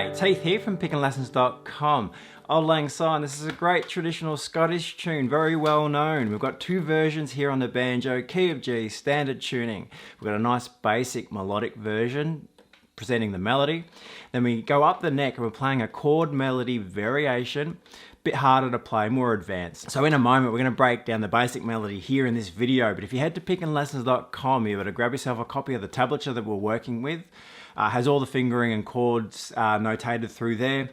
G'day, Teeth here from pickinglessons.com. Auld Lang Syne, this is a great traditional Scottish tune, very well known. We've got two versions here on the banjo, key of G, standard tuning. We've got a nice basic melodic version presenting the melody. Then we go up the neck and we're playing a chord melody variation, bit harder to play, more advanced. So in a moment we're going to break down the basic melody here in this video, but if you head to pickinglessons.com, you're able to grab yourself a copy of the tablature that we're working with. Has all the fingering and chords notated through there.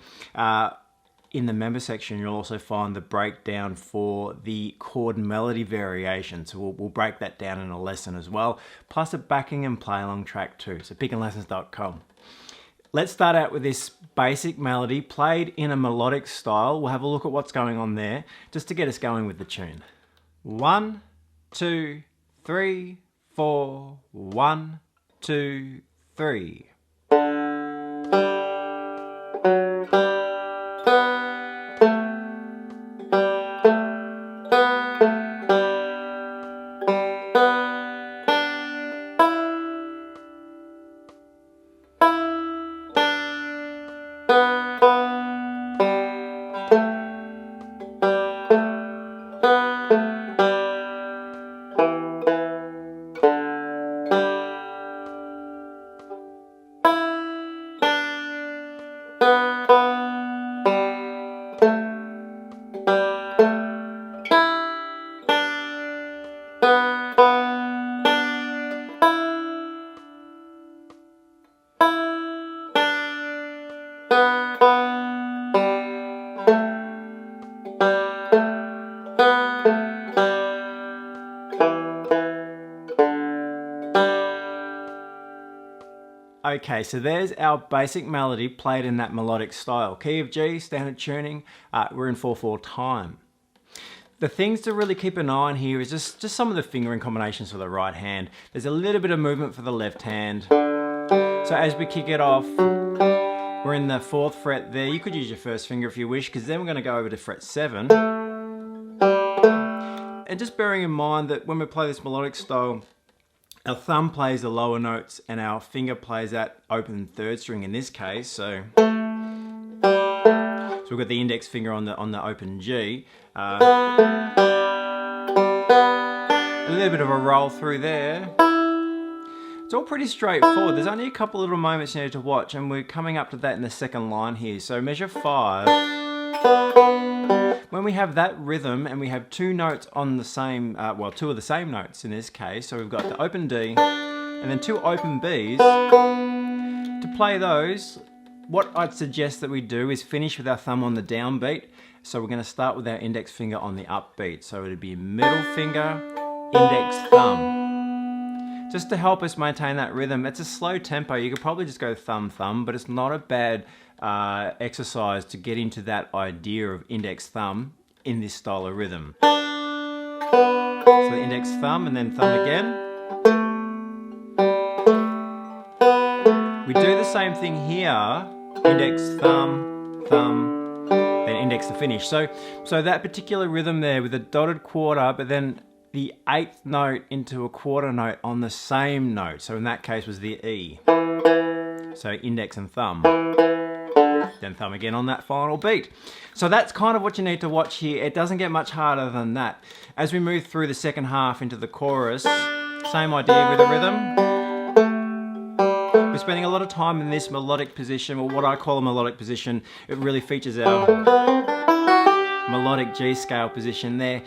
In the member section you'll also find the breakdown for the chord melody variation, so we'll break that down in a lesson as well, plus a backing and play along track too, so pickinglessons.com. Let's start out with this basic melody played in a melodic style. We'll have a look at what's going on there just to get us going with the tune. 1, 2, 3, 4, 1, 2, 3. Okay, so there's our basic melody played in that melodic style. Key of G, standard tuning, we're in 4/4 time. The things to really keep an eye on here is just some of the fingering combinations for the right hand. There's a little bit of movement for the left hand. So as we kick it off, we're in the 4th fret there. You could use your first finger if you wish, because then we're going to go over to fret 7. And just bearing in mind that when we play this melodic style, our thumb plays the lower notes and our finger plays that open 3rd string in this case. So we've got the index finger on the open G. A little bit of a roll through there. It's all pretty straightforward. There's only a couple little moments you need to watch, and we're coming up to that in the 2nd line here. So measure 5. When we have that rhythm and we have 2 notes on the same, well, 2 of the same notes in this case, so we've got the open D and then 2 open Bs. To play those, what I'd suggest that we do is finish with our thumb on the downbeat. So we're going to start with our index finger on the upbeat. So it'd be middle finger, index thumb. Just to help us maintain that rhythm. It's a slow tempo. You could probably just go thumb, thumb, but it's not a bad exercise to get into that idea of index thumb in this style of rhythm. So the index thumb and then thumb again. We do the same thing here. Index thumb, thumb, then index to finish. So that particular rhythm there with a dotted quarter, but then the 8th note into a quarter note on the same note. So in that case was the E. So index and thumb. Then thumb again on that final beat. So that's kind of what you need to watch here. It doesn't get much harder than that. As we move through the 2nd half into the chorus, same idea with the rhythm. We're spending a lot of time in this melodic position, or what I call a melodic position. It really features our melodic G scale position there.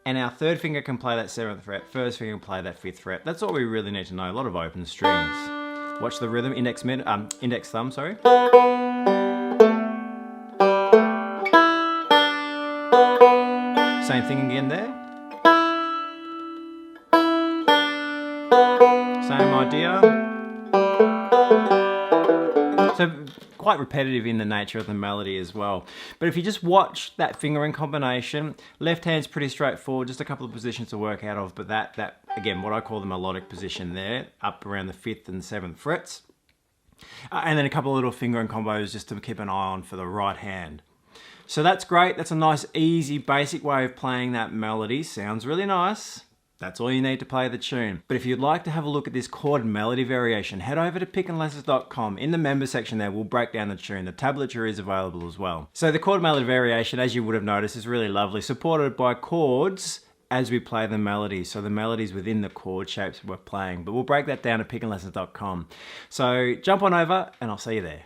And our 3rd finger can play that 7th fret, 1st finger can play that 5th fret. That's all we really need to know. A lot of open strings. Watch the rhythm, index thumb, sorry. Same thing again there. Same idea. So quite repetitive in the nature of the melody as well. But if you just watch that fingering combination, left hand's pretty straightforward, just a couple of positions to work out of, but that again, what I call the melodic position there, up around the 5th and 7th frets. And then a couple of little fingering combos just to keep an eye on for the right hand. So that's great. That's a nice, easy, basic way of playing that melody. Sounds really nice. That's all you need to play the tune. But if you'd like to have a look at this chord melody variation, head over to pickandlessons.com. In the member section there, we'll break down the tune. The tablature is available as well. So the chord melody variation, as you would have noticed, is really lovely, supported by chords as we play the melody. So the melody's within the chord shapes we're playing. But we'll break that down at pickandlessons.com. So jump on over and I'll see you there.